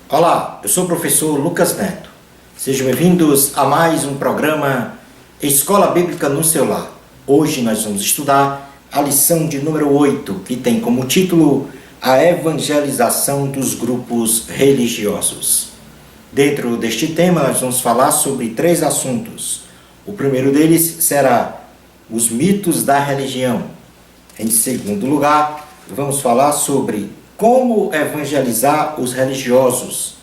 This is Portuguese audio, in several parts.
Olá, eu sou o professor Lucas Neto. Sejam bem-vindos a mais um programa Escola Bíblica no seu lar. Hoje nós vamos estudar a lição de número 8, que tem como título A Evangelização dos Grupos Religiosos. Dentro deste tema nós vamos falar sobre 3 assuntos. O primeiro deles será os mitos da religião. Em segundo lugar, vamos falar sobre como evangelizar os religiosos.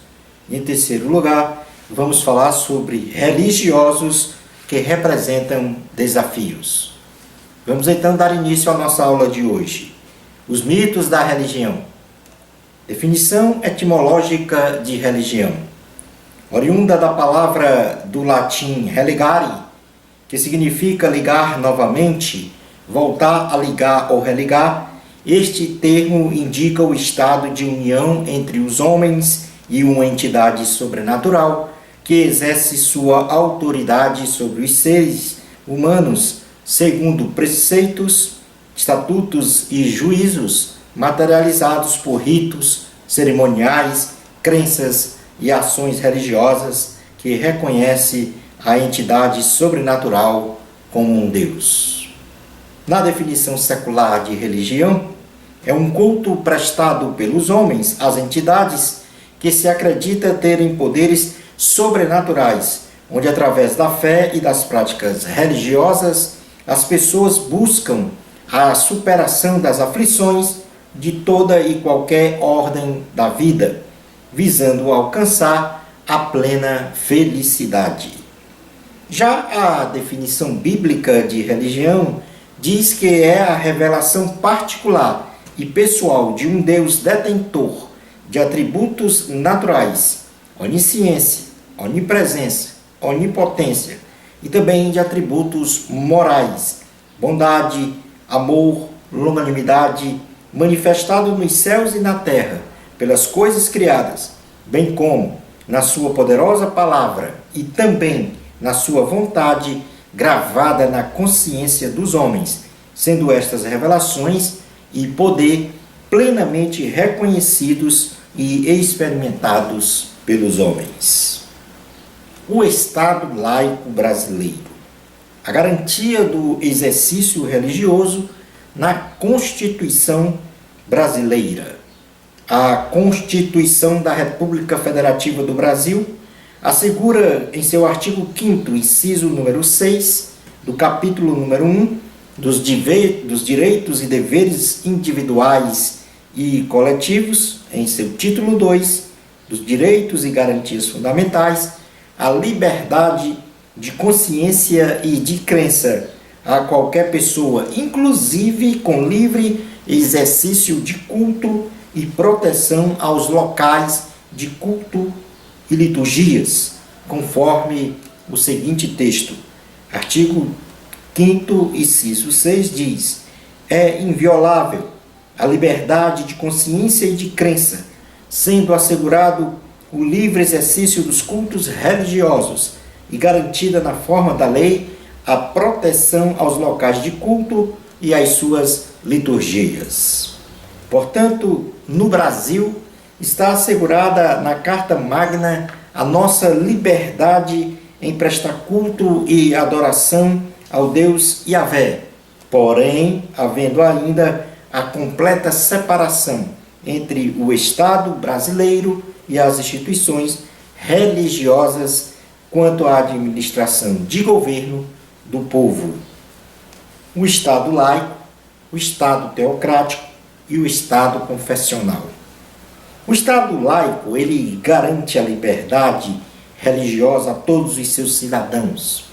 Em terceiro lugar, vamos falar sobre religiosos que representam desafios. Vamos então dar início à nossa aula de hoje. Os mitos da religião. Definição etimológica de religião. Oriunda da palavra do latim religare, que significa ligar novamente, voltar a ligar ou religar. Este termo indica o estado de união entre os homens e uma entidade sobrenatural que exerce sua autoridade sobre os seres humanos, segundo preceitos, estatutos e juízos materializados por ritos, cerimoniais, crenças e ações religiosas que reconhece a entidade sobrenatural como um Deus. Na definição secular de religião, é um culto prestado pelos homens às entidades que se acredita terem poderes sobrenaturais, onde através da fé e das práticas religiosas, as pessoas buscam a superação das aflições de toda e qualquer ordem da vida, visando alcançar a plena felicidade. Já a definição bíblica de religião diz que é a revelação particular e pessoal de um Deus detentor de atributos naturais, onisciência, onipresença, onipotência e também de atributos morais, bondade, amor, longanimidade, manifestado nos céus e na terra, pelas coisas criadas, bem como na sua poderosa palavra e também na sua vontade gravada na consciência dos homens, sendo estas revelações e poder plenamente reconhecidos e experimentados pelos homens. O Estado laico brasileiro. A garantia do exercício religioso na Constituição brasileira. A Constituição da República Federativa do Brasil assegura em seu artigo 5º, inciso número 6, do capítulo número 1, dos direitos e deveres individuais e coletivos, em seu título 2, dos direitos e garantias fundamentais, a liberdade de consciência e de crença a qualquer pessoa, inclusive com livre exercício de culto e proteção aos locais de culto e liturgias, conforme o seguinte texto. Artigo 5º, inciso 6 diz: é inviolável a liberdade de consciência e de crença, sendo assegurado o livre exercício dos cultos religiosos e garantida na forma da lei a proteção aos locais de culto e às suas liturgias. Portanto, no Brasil, está assegurada na Carta Magna a nossa liberdade em prestar culto e adoração ao Deus Yahvé, porém, havendo ainda a completa separação entre o Estado brasileiro e as instituições religiosas quanto à administração de governo do povo. O Estado laico, o Estado teocrático e o Estado confessional. O Estado laico, ele garante a liberdade religiosa a todos os seus cidadãos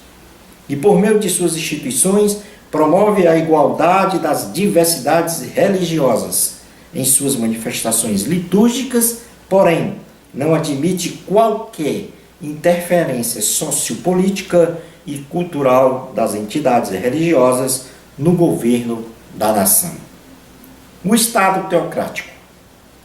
e, por meio de suas instituições, promove a igualdade das diversidades religiosas em suas manifestações litúrgicas, porém, não admite qualquer interferência sociopolítica e cultural das entidades religiosas no governo da nação. O Estado teocrático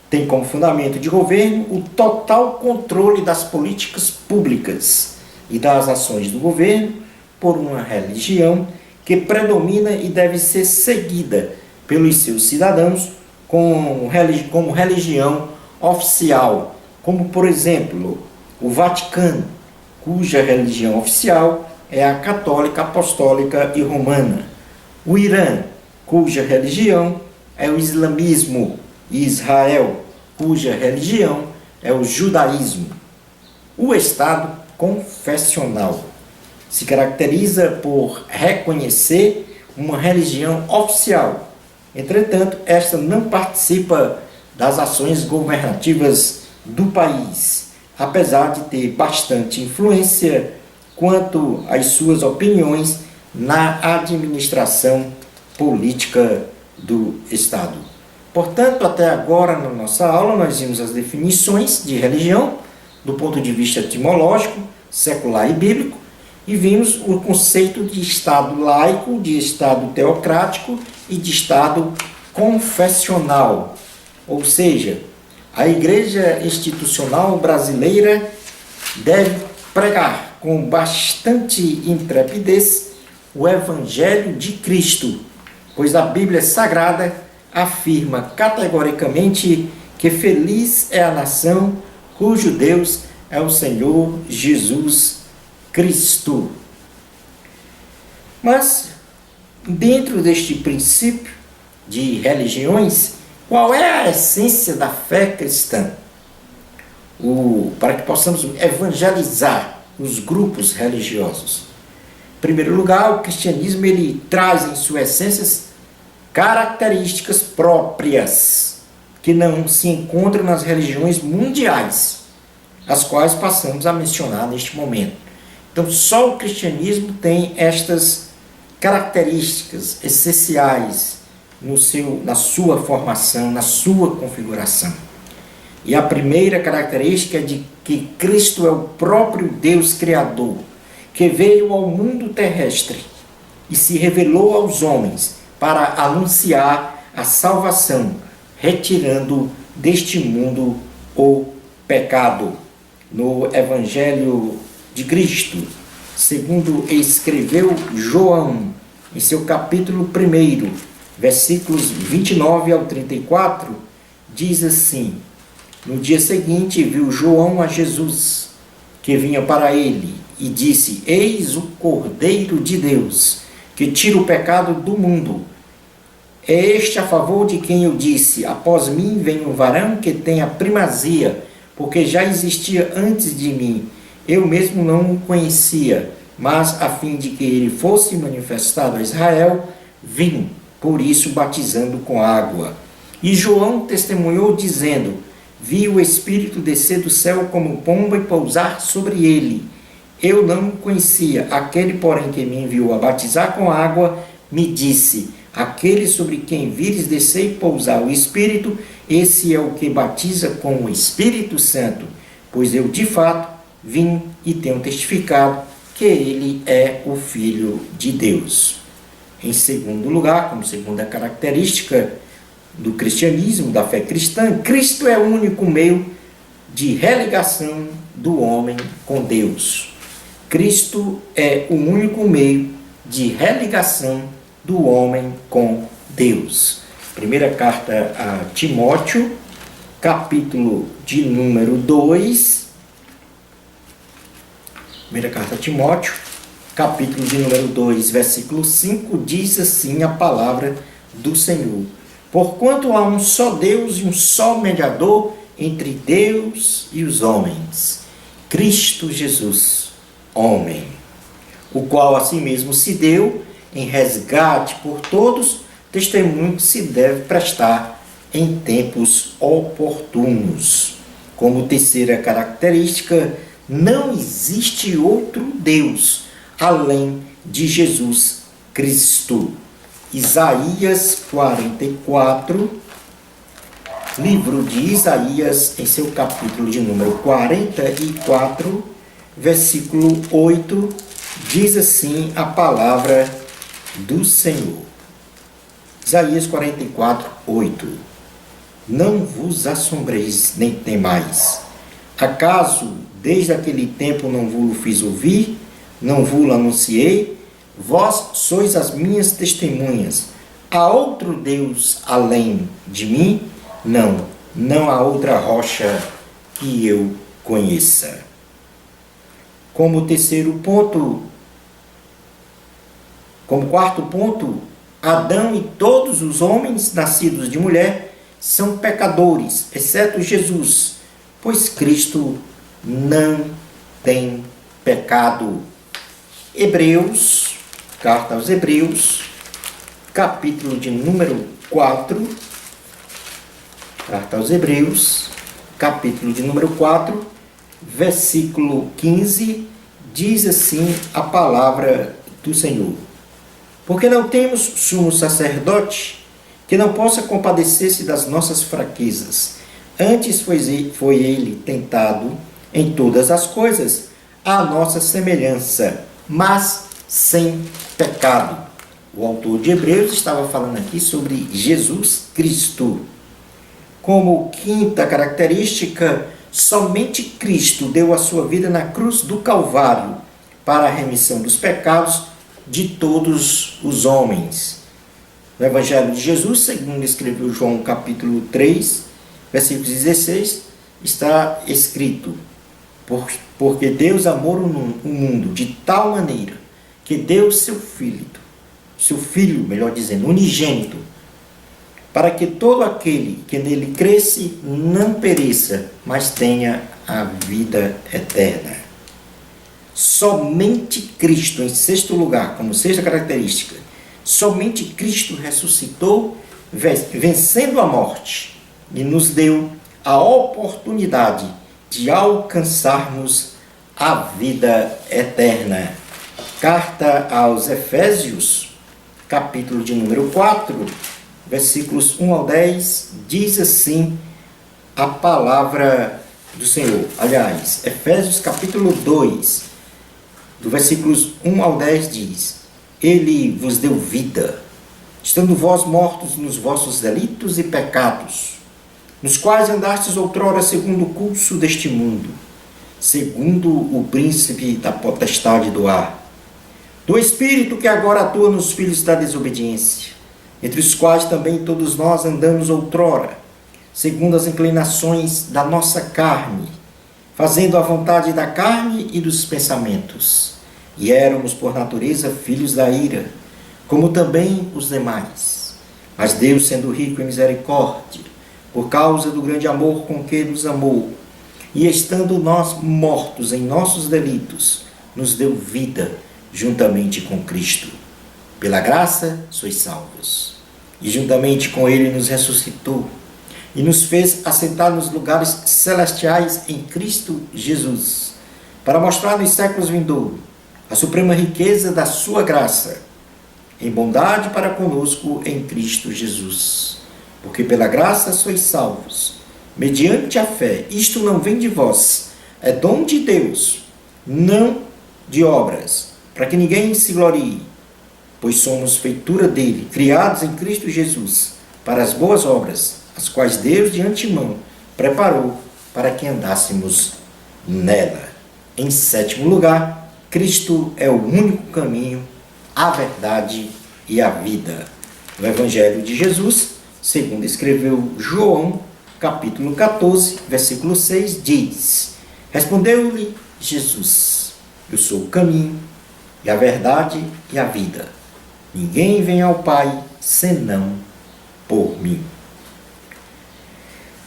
tem como fundamento de governo o total controle das políticas públicas e das ações do governo por uma religião que predomina e deve ser seguida pelos seus cidadãos como religião oficial, como, por exemplo, o Vaticano, cuja religião oficial é a católica, apostólica e romana. O Irã, cuja religião é o islamismo. E Israel, cuja religião é o judaísmo. O Estado confessional se caracteriza por reconhecer uma religião oficial. Entretanto, esta não participa das ações governativas do país, apesar de ter bastante influência quanto às suas opiniões na administração política do Estado. Portanto, até agora na nossa aula nós vimos as definições de religião do ponto de vista etimológico, secular e bíblico, e vimos o conceito de Estado laico, de Estado teocrático e de Estado confessional. Ou seja, a Igreja Institucional Brasileira deve pregar com bastante intrepidez o Evangelho de Cristo, pois a Bíblia Sagrada afirma categoricamente que feliz é a nação cujo Deus é o Senhor Jesus Cristo. Mas, dentro deste princípio de religiões, qual é a essência da fé cristã? Para que possamos evangelizar os grupos religiosos. Em primeiro lugar, o cristianismo ele traz em sua essência características próprias que não se encontram nas religiões mundiais, as quais passamos a mencionar neste momento. Então, só o cristianismo tem estas características essenciais na sua formação, na sua configuração. E a primeira característica é de que Cristo é o próprio Deus Criador, que veio ao mundo terrestre e se revelou aos homens para anunciar a salvação, retirando deste mundo o pecado. No Evangelho de Cristo, segundo escreveu João, em seu capítulo 1, versículos 29 ao 34, diz assim: no dia seguinte viu João a Jesus, que vinha para ele, e disse: eis o Cordeiro de Deus, que tira o pecado do mundo. É este a favor de quem eu disse: após mim vem um varão que tem a primazia, porque já existia antes de mim. Eu mesmo não o conhecia, mas a fim de que ele fosse manifestado a Israel, vim, por isso batizando com água. E João testemunhou dizendo: vi o Espírito descer do céu como pomba e pousar sobre ele. Eu não o conhecia. Aquele, porém, que me enviou a batizar com água, me disse: aquele sobre quem vires descer e pousar o Espírito, esse é o que batiza com o Espírito Santo. Pois eu, de fato, vim e tenho testificado que ele é o Filho de Deus. Em segundo lugar, como segunda característica do cristianismo, da fé cristã, Cristo é o único meio de religação do homem com Deus. Cristo é o único meio de religação do homem com Deus. Primeira carta a Timóteo, capítulo de número 2. Primeira carta a Timóteo, capítulo de número 2, versículo 5, diz assim a palavra do Senhor: porquanto há um só Deus e um só mediador entre Deus e os homens, Cristo Jesus, homem, o qual a si mesmo se deu em resgate por todos, testemunho que se deve prestar em tempos oportunos. Como terceira característica, não existe outro Deus além de Jesus Cristo. Isaías 44, livro de Isaías, em seu capítulo de número 44, versículo 8, diz assim a palavra do Senhor. Isaías 44, 8. Não vos assombreis nem temais. Acaso desde aquele tempo não vos fiz ouvir, não vos anunciei? Vós sois as minhas testemunhas. Há outro Deus além de mim? Não, não há outra rocha que eu conheça. Como quarto ponto, Adão e todos os homens nascidos de mulher são pecadores, exceto Jesus, pois Cristo não tem pecado. Carta aos Hebreus, capítulo de número 4. Carta aos Hebreus, capítulo de número 4, versículo 15, diz assim a palavra do Senhor. Porque não temos sumo sacerdote que não possa compadecer-se das nossas fraquezas. Antes foi ele tentado em todas as coisas, à nossa semelhança, mas sem pecado. O autor de Hebreus estava falando aqui sobre Jesus Cristo. Como quinta característica, somente Cristo deu a sua vida na cruz do Calvário para a remissão dos pecados de todos os homens. No Evangelho de Jesus, segundo escreveu João capítulo 3, versículo 16, está escrito: porque Deus amou o mundo de tal maneira que deu seu filho, melhor dizendo, unigênito, para que todo aquele que nele cresce não pereça, mas tenha a vida eterna. Somente Cristo, em sexto lugar, como sexta característica, somente Cristo ressuscitou, vencendo a morte, e nos deu a oportunidade de alcançarmos a vida eterna. Carta aos Efésios, capítulo de número 4, versículos 1 ao 10, diz assim a palavra do Senhor. Aliás, Efésios capítulo 2, do versículos 1 ao 10 diz: Ele vos deu vida, estando vós mortos nos vossos delitos e pecados, nos quais andastes outrora segundo o curso deste mundo, segundo o príncipe da potestade do ar, do Espírito que agora atua nos filhos da desobediência, entre os quais também todos nós andamos outrora, segundo as inclinações da nossa carne, fazendo a vontade da carne e dos pensamentos. E éramos, por natureza, filhos da ira, como também os demais. Mas Deus, sendo rico em misericórdia, por causa do grande amor com que nos amou, e estando nós mortos em nossos delitos, nos deu vida juntamente com Cristo. Pela graça sois salvos. E juntamente com Ele nos ressuscitou, e nos fez assentar nos lugares celestiais em Cristo Jesus, para mostrar nos séculos vindouros a suprema riqueza da sua graça, em bondade para conosco em Cristo Jesus. Porque pela graça sois salvos, mediante a fé. Isto não vem de vós, é dom de Deus, não de obras, para que ninguém se glorie, pois somos feitura dele, criados em Cristo Jesus, para as boas obras, as quais Deus de antemão preparou para que andássemos nela. Em sétimo lugar, Cristo é o único caminho, a verdade e a vida. No Evangelho de Jesus, segundo escreveu João, capítulo 14, versículo 6, diz: Respondeu-lhe Jesus: Eu sou o caminho, e a verdade e a vida. Ninguém vem ao Pai senão por mim.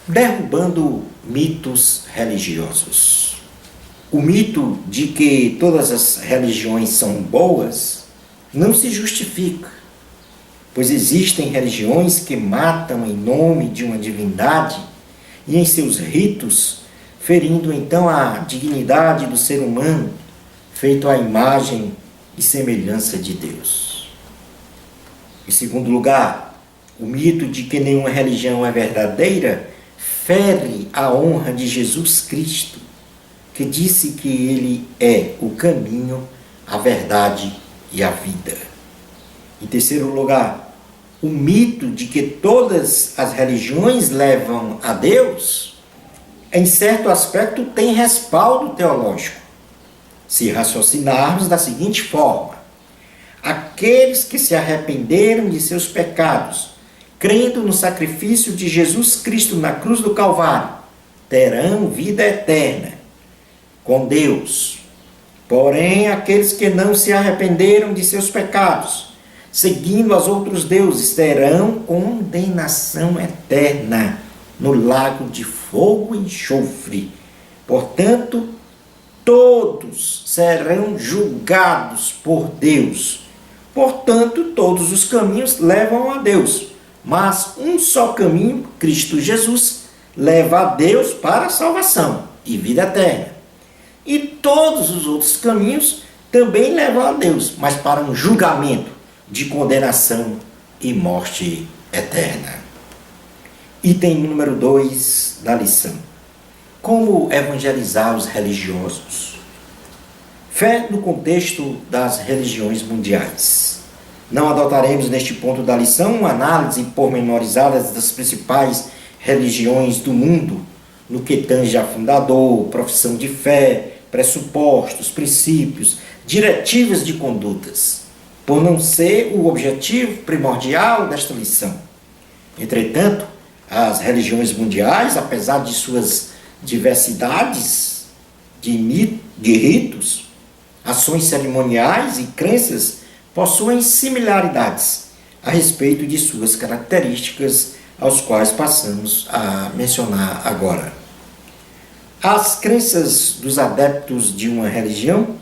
Derrubando mitos religiosos. O mito de que todas as religiões são boas não se justifica, pois existem religiões que matam em nome de uma divindade e em seus ritos, ferindo então a dignidade do ser humano, feito à imagem e semelhança de Deus. Em segundo lugar, o mito de que nenhuma religião é verdadeira fere a honra de Jesus Cristo, que disse que Ele é o caminho, a verdade e a vida. Em terceiro lugar, o mito de que todas as religiões levam a Deus, em certo aspecto, tem respaldo teológico. Se raciocinarmos da seguinte forma: aqueles que se arrependeram de seus pecados, crendo no sacrifício de Jesus Cristo na cruz do Calvário, terão vida eterna com Deus. Porém, aqueles que não se arrependeram de seus pecados, seguindo aos outros deuses, terão condenação eterna no lago de fogo e enxofre. Portanto, todos serão julgados por Deus. Portanto, todos os caminhos levam a Deus, mas um só caminho, Cristo Jesus, leva a Deus para a salvação e vida eterna. E todos os outros caminhos também levam a Deus, mas para um julgamento de condenação e morte eterna. Item número 2 da lição. Como evangelizar os religiosos? Fé no contexto das religiões mundiais. Não adotaremos neste ponto da lição uma análise pormenorizada das principais religiões do mundo, no que tange a fundador, profissão de fé, pressupostos, princípios, diretivas de condutas, por não ser o objetivo primordial desta lição. Entretanto, as religiões mundiais, apesar de suas diversidades de ritos, ações cerimoniais e crenças, possuem similaridades a respeito de suas características, aos quais passamos a mencionar agora. As crenças dos adeptos de uma religião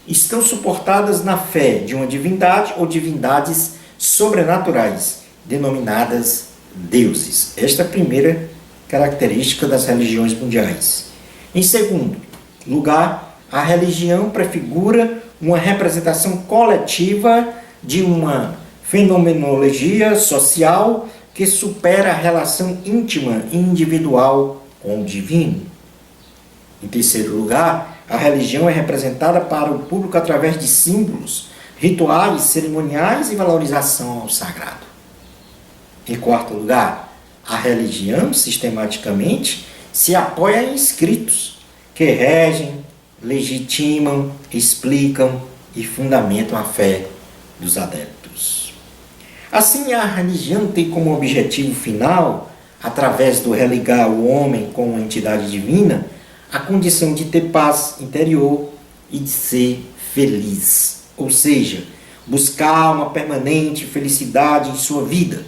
estão suportadas na fé de uma divindade ou divindades sobrenaturais, denominadas deuses. Esta é a primeira característica das religiões mundiais. Em segundo lugar, a religião prefigura uma representação coletiva de uma fenomenologia social que supera a relação íntima e individual com o divino. Em terceiro lugar, a religião é representada para o público através de símbolos, rituais, cerimoniais e valorização ao sagrado. Em quarto lugar, a religião, sistematicamente, se apoia em escritos que regem, legitimam, explicam e fundamentam a fé dos adeptos. Assim, a religião tem como objetivo final, através do religar o homem com a entidade divina, a condição de ter paz interior e de ser feliz, ou seja, buscar uma permanente felicidade em sua vida.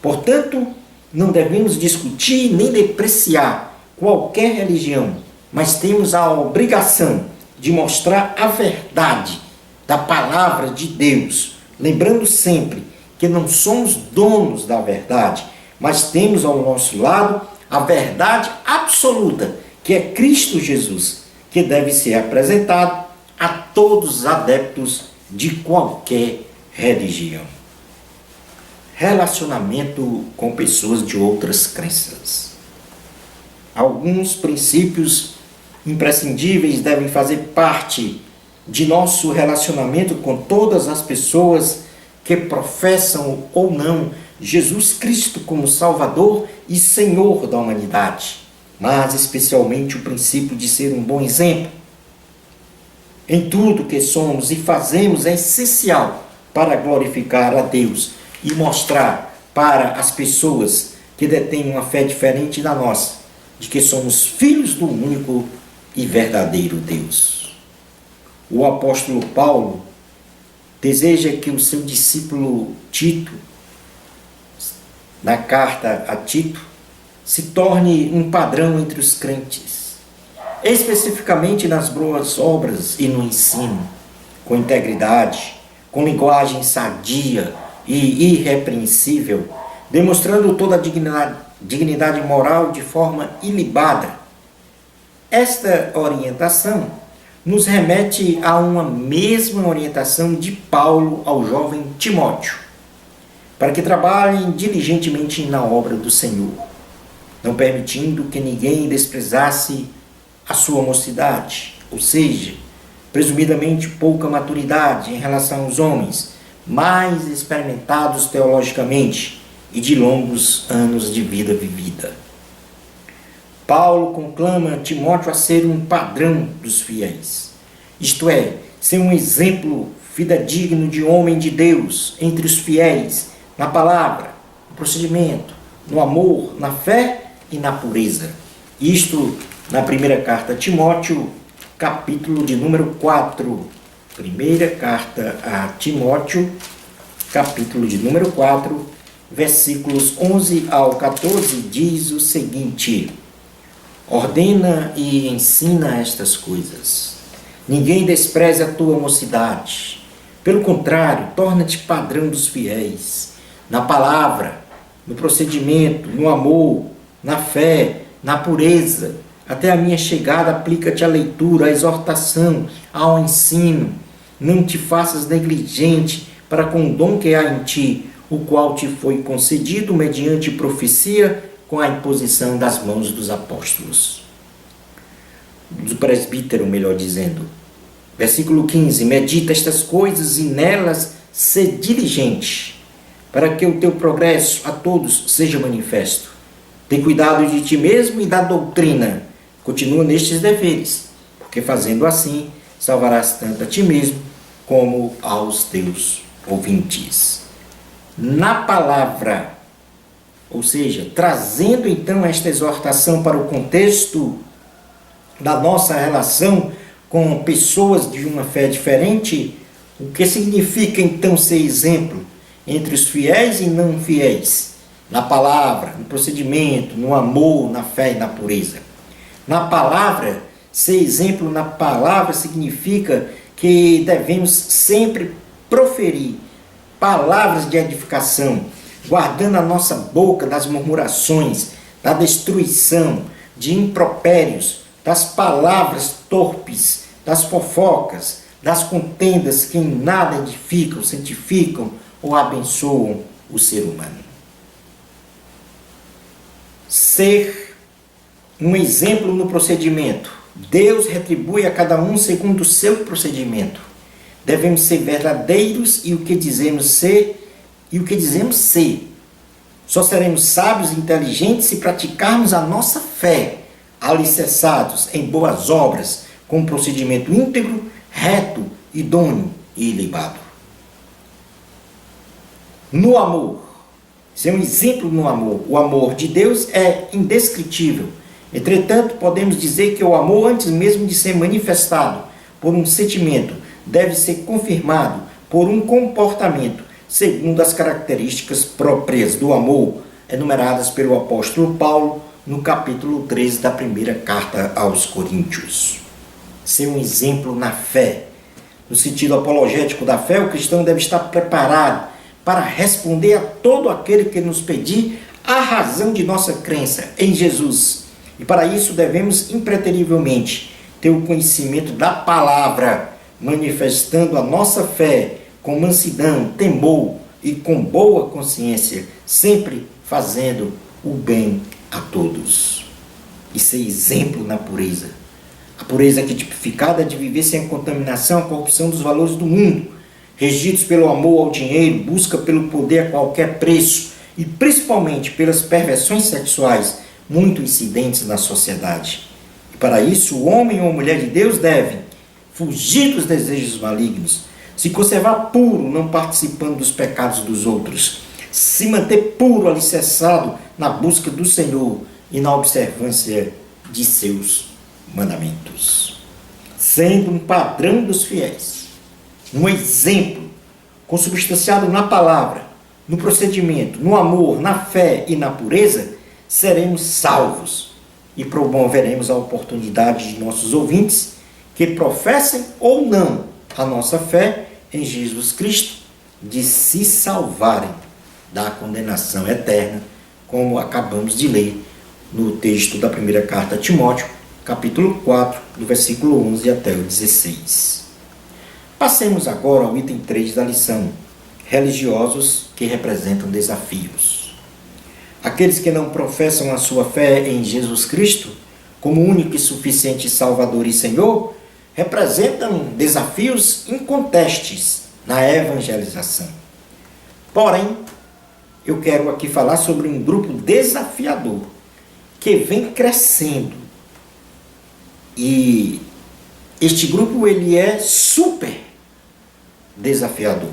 Portanto, não devemos discutir nem depreciar qualquer religião, mas temos a obrigação de mostrar a verdade da palavra de Deus, lembrando sempre que não somos donos da verdade, mas temos ao nosso lado a verdade absoluta, que é Cristo Jesus, que deve ser apresentado a todos os adeptos de qualquer religião. Relacionamento com pessoas de outras crenças. Alguns princípios imprescindíveis devem fazer parte de nosso relacionamento com todas as pessoas que professam ou não Jesus Cristo como Salvador e Senhor da humanidade, mas especialmente o princípio de ser um bom exemplo. Em tudo que somos e fazemos é essencial para glorificar a Deus e mostrar para as pessoas que detêm uma fé diferente da nossa, de que somos filhos do único e verdadeiro Deus. O apóstolo Paulo deseja que o seu discípulo Tito, na carta a Tito, se torne um padrão entre os crentes, especificamente nas boas obras e no ensino, com integridade, com linguagem sadia e irrepreensível, demonstrando toda a dignidade moral de forma ilibada. Esta orientação nos remete a uma mesma orientação de Paulo ao jovem Timóteo, para que trabalhem diligentemente na obra do Senhor, não permitindo que ninguém desprezasse a sua mocidade, ou seja, presumidamente pouca maturidade em relação aos homens, mais experimentados teologicamente e de longos anos de vida vivida. Paulo conclama Timóteo a ser um padrão dos fiéis, isto é, ser um exemplo fidedigno de homem de Deus entre os fiéis, na palavra, no procedimento, no amor, na fé e na pureza. Isto na primeira carta a Timóteo, capítulo de número 4. Primeira carta a Timóteo, capítulo de número 4, versículos 11 ao 14, diz o seguinte: ordena e ensina estas coisas. Ninguém despreze a tua mocidade. Pelo contrário, torna-te padrão dos fiéis, na palavra, no procedimento, no amor, na fé, na pureza. Até a minha chegada, aplica-te à leitura, à exortação, ao ensino. Não te faças negligente para com o dom que há em ti, o qual te foi concedido mediante profecia, com a imposição das mãos dos apóstolos. Do presbítero, melhor dizendo. Versículo 15. Medita estas coisas e nelas sê diligente, para que o teu progresso a todos seja manifesto. Tem cuidado de ti mesmo e da doutrina. Continua nestes deveres, porque fazendo assim, salvarás tanto a ti mesmo como aos teus ouvintes. Na palavra, ou seja, trazendo então esta exortação para o contexto da nossa relação com pessoas de uma fé diferente, o que significa então ser exemplo entre os fiéis e não fiéis? Na palavra, no procedimento, no amor, na fé e na pureza. Na palavra, ser exemplo na palavra significa que devemos sempre proferir palavras de edificação, guardando a nossa boca das murmurações, da destruição, de impropérios, das palavras torpes, das fofocas, das contendas que em nada edificam, santificam ou abençoam o ser humano. Ser um exemplo no procedimento. Deus retribui a cada um segundo o seu procedimento. Devemos ser verdadeiros e o que dizemos ser e o que dizemos ser. Só seremos sábios e inteligentes se praticarmos a nossa fé, alicerçados em boas obras, com um procedimento íntegro, reto, idôneo e ilibado. No amor, ser um exemplo no amor. O amor de Deus é indescritível. Entretanto, podemos dizer que o amor, antes mesmo de ser manifestado por um sentimento, deve ser confirmado por um comportamento, segundo as características próprias do amor, enumeradas pelo apóstolo Paulo no capítulo 13 da primeira carta aos Coríntios. Ser um exemplo na fé. No sentido apologético da fé, o cristão deve estar preparado para responder a todo aquele que nos pedir a razão de nossa crença em Jesus. E para isso devemos impreterivelmente ter o conhecimento da palavra, manifestando a nossa fé com mansidão, temor e com boa consciência, sempre fazendo o bem a todos. E ser exemplo na pureza. A pureza que é tipificada de viver sem a contaminação, a corrupção dos valores do mundo, regidos pelo amor ao dinheiro, busca pelo poder a qualquer preço e principalmente pelas perversões sexuais muito incidentes na sociedade. E para isso, o homem ou a mulher de Deus deve fugir dos desejos malignos, se conservar puro, não participando dos pecados dos outros, se manter puro, alicerçado na busca do Senhor e na observância de seus mandamentos. Sendo um padrão dos fiéis, um exemplo consubstanciado na palavra, no procedimento, no amor, na fé e na pureza, seremos salvos e promoveremos a oportunidade de nossos ouvintes que professem ou não a nossa fé em Jesus Cristo de se salvarem da condenação eterna, como acabamos de ler no texto da primeira carta a Timóteo, capítulo 4, do versículo 11 até o 16. Passemos agora ao item 3 da lição, religiosos que representam desafios. Aqueles que não professam a sua fé em Jesus Cristo como único e suficiente Salvador e Senhor, representam desafios incontestes na evangelização. Porém, eu quero aqui falar sobre um grupo desafiador que vem crescendo. E este grupo ele é super desafiador,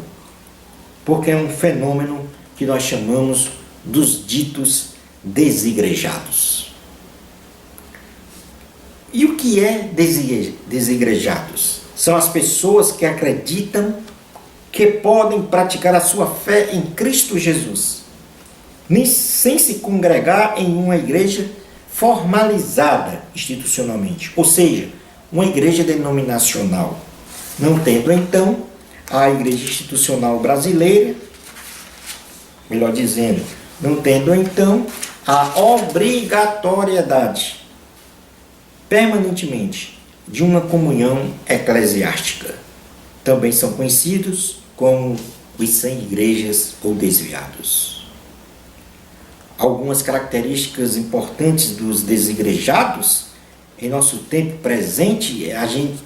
porque é um fenômeno que nós chamamos dos ditos desigrejados. E o que é desigrejados? São as pessoas que acreditam que podem praticar a sua fé em Cristo Jesus, sem se congregar em uma igreja formalizada institucionalmente, ou seja, uma igreja denominacional, não tendo então a igreja institucional brasileira, melhor dizendo, não tendo então a obrigatoriedade permanentemente de uma comunhão eclesiástica. Também são conhecidos como os sem igrejas ou desviados. Algumas características importantes dos desigrejados, em nosso tempo presente,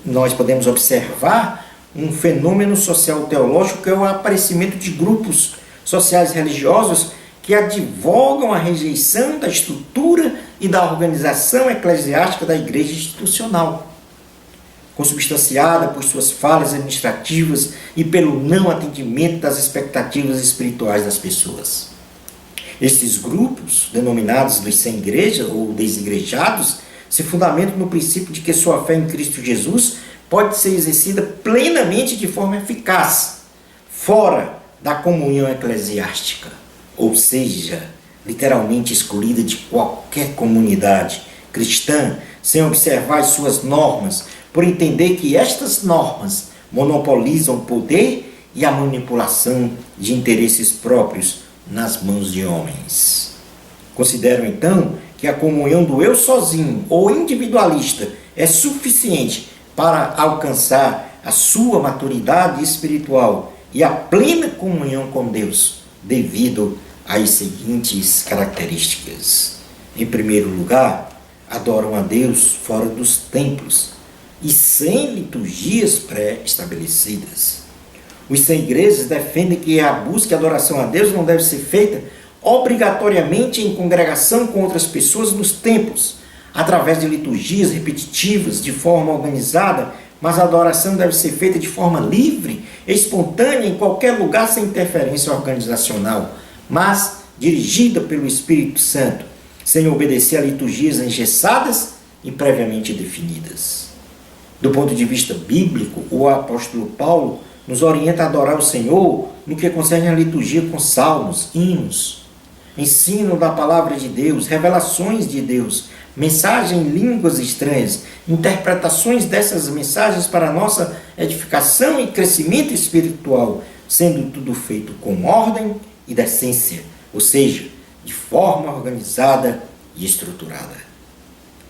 nós podemos observar um fenômeno social teológico que é o aparecimento de grupos sociais religiosos que advogam a rejeição da estrutura e da organização eclesiástica da igreja institucional, consubstanciada por suas falhas administrativas e pelo não atendimento das expectativas espirituais das pessoas. Estes grupos, denominados dos sem igreja ou desigrejados, se fundamentam no princípio de que sua fé em Cristo Jesus pode ser exercida plenamente de forma eficaz, fora da comunhão eclesiástica, ou seja, literalmente excluída de qualquer comunidade cristã, sem observar as suas normas, por entender que estas normas monopolizam o poder e a manipulação de interesses próprios nas mãos de homens. Consideram então que a comunhão do eu sozinho ou individualista é suficiente para alcançar a sua maturidade espiritual e a plena comunhão com Deus, devido às seguintes características. Em primeiro lugar, adoram a Deus fora dos templos e sem liturgias pré-estabelecidas. Os sem igrejas defendem que a busca e a adoração a Deus não deve ser feita obrigatoriamente em congregação com outras pessoas nos templos, através de liturgias repetitivas, de forma organizada, mas a adoração deve ser feita de forma livre, espontânea, em qualquer lugar, sem interferência organizacional, mas dirigida pelo Espírito Santo, sem obedecer a liturgias engessadas e previamente definidas. Do ponto de vista bíblico, o apóstolo Paulo nos orienta a adorar o Senhor no que concerne a liturgia com salmos, hinos, ensino da palavra de Deus, revelações de Deus, mensagem em línguas estranhas, interpretações dessas mensagens para a nossa edificação e crescimento espiritual, sendo tudo feito com ordem e decência, ou seja, de forma organizada e estruturada.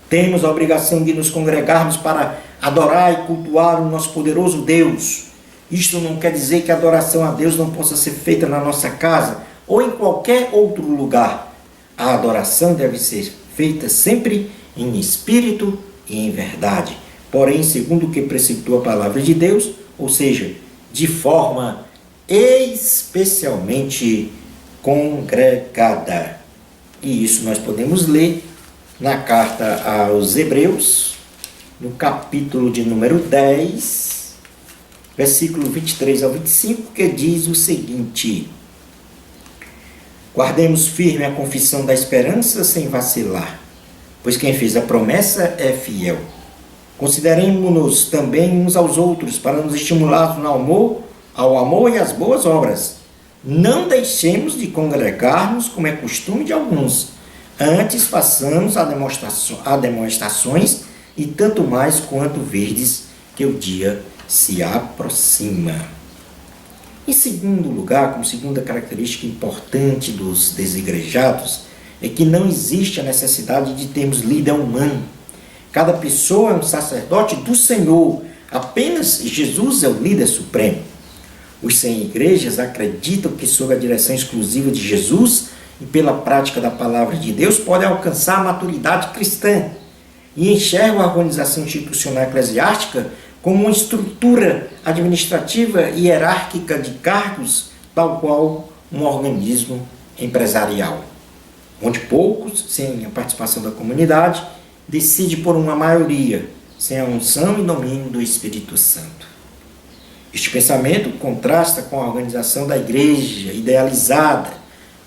Temos a obrigação de nos congregarmos para adorar e cultuar o nosso poderoso Deus. Isto não quer dizer que a adoração a Deus não possa ser feita na nossa casa ou em qualquer outro lugar. A adoração deve ser feita sempre em espírito e em verdade, porém, segundo o que preceptou a palavra de Deus, ou seja, de forma especialmente congregada. E isso nós podemos ler na carta aos Hebreus, no capítulo de número 10, versículo 23 ao 25, que diz o seguinte: guardemos firme a confissão da esperança sem vacilar, pois quem fez a promessa é fiel. Consideremos-nos também uns aos outros para nos estimular ao amor e às boas obras. Não deixemos de congregar-nos, como é costume de alguns. Antes façamos demonstrações, e tanto mais quanto verdes que o dia se aproxima. Em segundo lugar, como segunda característica importante dos desigrejados, é que não existe a necessidade de termos líder humano. Cada pessoa é um sacerdote do Senhor. Apenas Jesus é o líder supremo. Os sem igrejas acreditam que, sob a direção exclusiva de Jesus e pela prática da palavra de Deus, podem alcançar a maturidade cristã e enxergam a organização institucional eclesiástica como uma estrutura administrativa e hierárquica de cargos, tal qual um organismo empresarial, onde poucos, sem a participação da comunidade, decide por uma maioria, sem a unção e domínio do Espírito Santo. Este pensamento contrasta com a organização da igreja, idealizada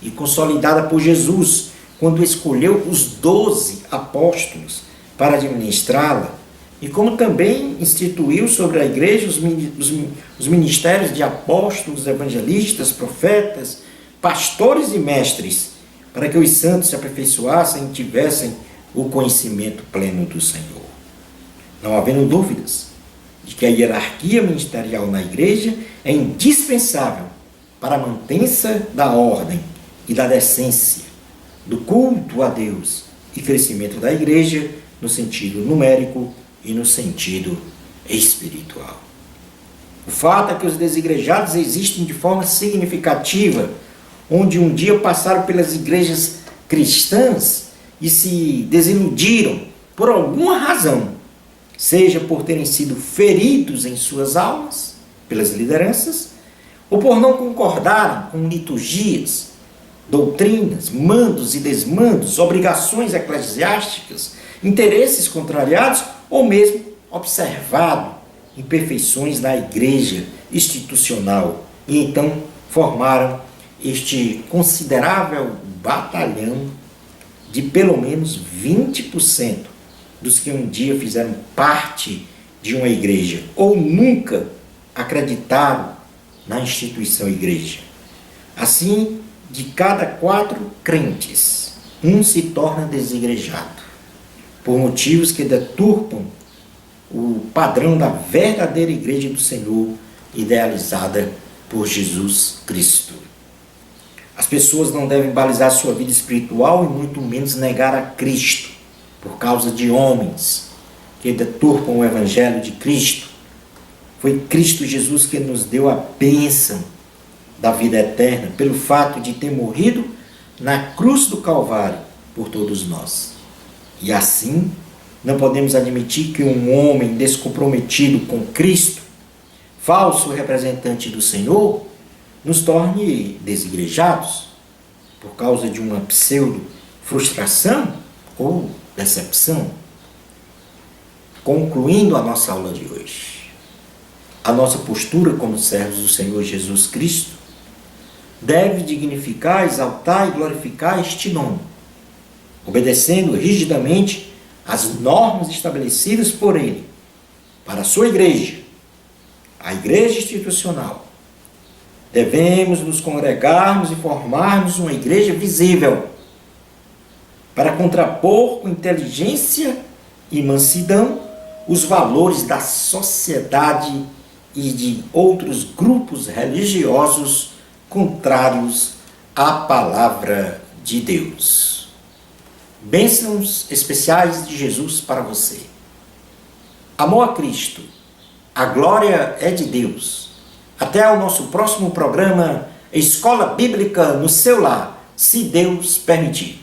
e consolidada por Jesus, quando escolheu os 12 apóstolos para administrá-la, e como também instituiu sobre a igreja os ministérios de apóstolos, evangelistas, profetas, pastores e mestres, para que os santos se aperfeiçoassem e tivessem o conhecimento pleno do Senhor. Não havendo dúvidas de que a hierarquia ministerial na igreja é indispensável para a mantença da ordem e da decência, do culto a Deus e crescimento da igreja no sentido numérico e no sentido espiritual. O fato é que os desigrejados existem de forma significativa, onde um dia passaram pelas igrejas cristãs e se desiludiram por alguma razão, seja por terem sido feridos em suas almas pelas lideranças, ou por não concordarem com liturgias, doutrinas, mandos e desmandos, obrigações eclesiásticas, interesses contrariados, ou mesmo observado imperfeições na igreja institucional, e então formaram este considerável batalhão de pelo menos 20% dos que um dia fizeram parte de uma igreja ou nunca acreditaram na instituição igreja. Assim, de cada 4 crentes, um se torna desigrejado, por motivos que deturpam o padrão da verdadeira igreja do Senhor, idealizada por Jesus Cristo. As pessoas não devem balizar sua vida espiritual e muito menos negar a Cristo por causa de homens que deturpam o Evangelho de Cristo. Foi Cristo Jesus que nos deu a bênção da vida eterna pelo fato de ter morrido na cruz do Calvário por todos nós. E assim, não podemos admitir que um homem descomprometido com Cristo, falso representante do Senhor, nos torne desigrejados por causa de uma pseudo-frustração ou decepção. Concluindo a nossa aula de hoje, a nossa postura como servos do Senhor Jesus Cristo deve dignificar, exaltar e glorificar este nome, obedecendo rigidamente as normas estabelecidas por Ele para a sua igreja, a igreja institucional. Devemos nos congregarmos e formarmos uma igreja visível para contrapor com inteligência e mansidão os valores da sociedade e de outros grupos religiosos contrários à palavra de Deus. Bênçãos especiais de Jesus para você. Amor a Cristo. A glória é de Deus. Até o nosso próximo programa Escola Bíblica no seu lar, se Deus permitir.